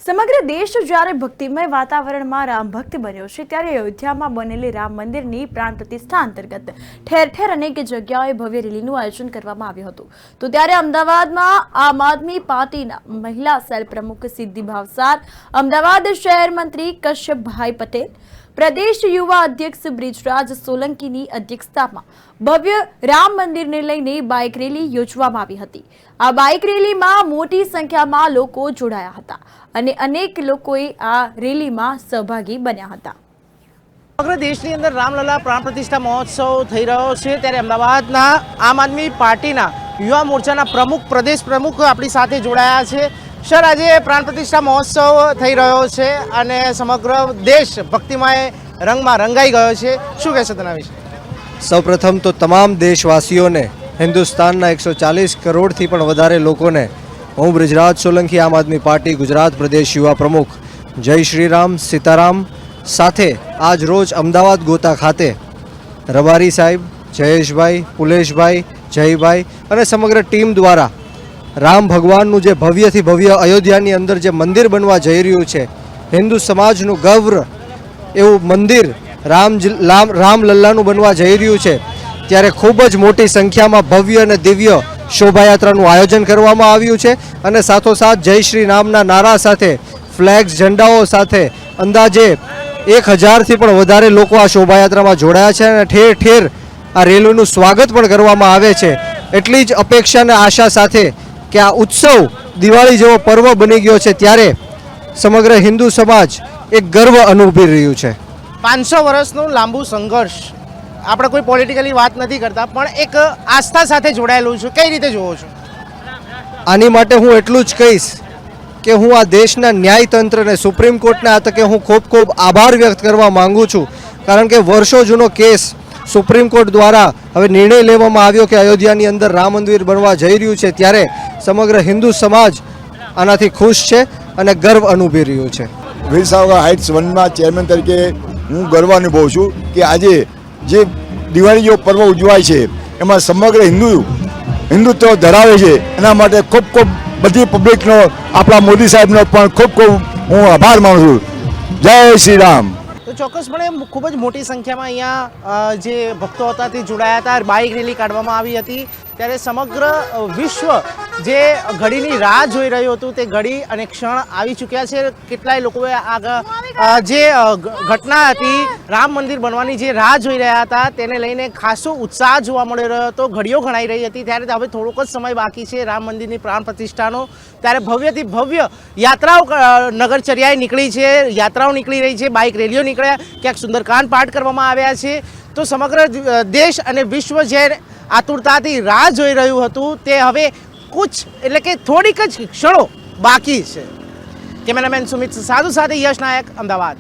સમગ્ર દેશ જ્યારે ભક્તિમય વાતાવરણમાં રામ ભક્ત બન્યો છે ત્યારે અયોધ્યામાં બનેલી રામ મંદિરની પ્રાણ પ્રતિષ્ઠા અંતર્ગત ઠેર ઠેર અનેક જગ્યાએ ભવ્ય રેલીનું આયોજન કરવામાં આવ્યું હતું। તો ત્યારે અમદાવાદમાં આમ આદમી પાર્ટીના મહિલા સેલ પ્રમુખ સિદ્ધિ ભાવસાર, અમદાવાદ શહેર મંત્રી કશ્યપભાઈ પટેલ, પ્રદેશ યુવા અધ્યક્ષ બ્રિજરાજ સોલંકીની અધ્યક્ષતામાં ભવ્ય રામ મંદિરને લઈને બાઇક રેલી યોજવામાં આવી હતી। આ બાઇક રેલીમાં મોટી સંખ્યામાં લોકો જોડાયા હતા અને અનેક લોકોએ આ રેલીમાં સહભાગી બન્યા હતા। સમગ્ર દેશની અંદર રામલલા પ્રાણ પ્રતિષ્ઠા મહોત્સવ થઈ રહ્યો છે ત્યારે અમદાવાદના આમ આદમી પાર્ટીના યુવા મોરચાના પ્રમુખ, પ્રદેશ પ્રમુખ આપણી સાથે જોડાયા છે। સર, આજે પ્રાણ પ્રતિષ્ઠા મહોત્સવ થઈ રહ્યો છે અને સમગ્ર દેશ ભક્તિમય રંગમાં રંગાઈ ગયો છે, શું કહેશો તેના વિશે? સૌપ્રથમ તો તમામ દેશવાસીઓને, હિન્દુસ્તાનના 140 કરોડથી પણ વધારે લોકોને હું બ્રિજરાજ સોલંકી, આમ આદમી પાર્ટી ગુજરાત પ્રદેશ યુવા પ્રમુખ, જય શ્રી રામ, સીતારામ સાથે આજ રોજ અમદાવાદ ગોતા ખાતે રબારી સાહેબ, જયેશભાઈ, પુલેશભાઈ, જયભાઈ અને સમગ્ર ટીમ દ્વારા રામ ભગવાનનું જે ભવ્યથી ભવ્ય અયોધ્યાની અંદર જે મંદિર બનવા જઈ રહ્યું છે, હિન્દુ સમાજનું ગૌરવ એવું મંદિર રામલલ્લાનું બનવા જઈ રહ્યું છે, ત્યારે ખૂબ જ મોટી સંખ્યામાં ભવ્ય અને દિવ્ય શોભાયાત્રાનું આયોજન કરવામાં આવ્યું છે અને સાથોસાથ જય શ્રી રામના નારા સાથે, ફ્લેગ્સ, ઝંડાઓ સાથે અંદાજે 1000થી પણ વધારે લોકો આ શોભાયાત્રામાં જોડાયા છે અને ઠેર ઠેર આ રેલીનું સ્વાગત પણ કરવામાં આવે છે। એટલી જ અપેક્ષા અને આશા સાથે કે આ ઉત્સવ દિવાળી જેવો પર્વ બની ગયો છે ત્યારે સમગ્ર હિન્દુ સમાજ એક ગર્વ અનુભવી રહ્યું છે। 500 વર્ષનું લાંબુ સંઘર્ષ, આપણે કોઈ પોલિટિકલી વાત નથી કરતા, પણ એક આસ્થા સાથે જોડાયેલું છું, કઈ રીતે જોવો છો? આની માટે હું એટલું જ કહીશ કે હું આ દેશના ન્યાયતંત્રને, સુપ્રીમ કોર્ટને આ તકે હું ખૂબ ખૂબ આભાર વ્યક્ત કરવા માંગુ છું, કારણ કે વર્ષો જૂનો કેસ સુપ્રીમ કોર્ટ દ્વારા હવે નિર્ણય લેવામાં આવ્યો કે અયોધ્યાની અંદર રામ મંદિર બનવા જઈ રહ્યું છે, ત્યારે સમગ્ર હિન્દુ સમાજ આનાથી ખુશ છે અને ગર્વ અનુભવી રહ્યું છે। વીરસાવર હાઇટ્સ 1ના ચેરમેન તરીકે હું ગર્વ અનુભવું છું કે આજે જે દિવાળી જેવો પર્વ ઉજવાય છે એમાં સમગ્ર હિન્દુત્વ ધરાવે છે, એના માટે ખૂબ ખૂબ બધી પબ્લિકનો, આપણા મોદી સાહેબનો પણ ખૂબ ખૂબ હું આભાર માનું છું। જય શ્રી રામ। તો ચોક્કસપણે ખૂબ જ મોટી સંખ્યામાં અહીંયા જે ભક્તો હતા તે જોડાયા હતા, બાઇક રેલી કાઢવામાં આવી હતી ત્યારે સમગ્ર વિશ્વ જે ઘડીની રાહ જોઈ રહ્યું હતું તે ઘડી અને ક્ષણ આવી ચૂક્યા છે। કેટલાય લોકોએ જે ઘટના હતી, રામ મંદિર બનવાની જે રાહ જોઈ રહ્યા હતા તેને લઈને ખાસો ઉત્સાહ જોવા મળી રહ્યો હતો, ઘડીઓ ગણાઈ રહી હતી ત્યારે હવે થોડોક જ સમય બાકી છે રામ મંદિરની પ્રાણ પ્રતિષ્ઠાનો, ત્યારે ભવ્યથી ભવ્ય યાત્રાઓ નગરચર્યાએ નીકળી છે, યાત્રાઓ નીકળી રહી છે, બાઇક રેલીઓ નીકળ્યા, ક્યાંક સુંદરકાંડ પાઠ કરવામાં આવ્યા છે। તો સમગ્ર દેશ અને વિશ્વ જે આતુરતાથી રાહ જોઈ રહ્યું હતું તે હવે એટલે કે થોડીક જ ક્ષણો બાકી છે। કેમેરામેન સુમિત સાધુ સાથે યશ નાયક, અમદાવાદ।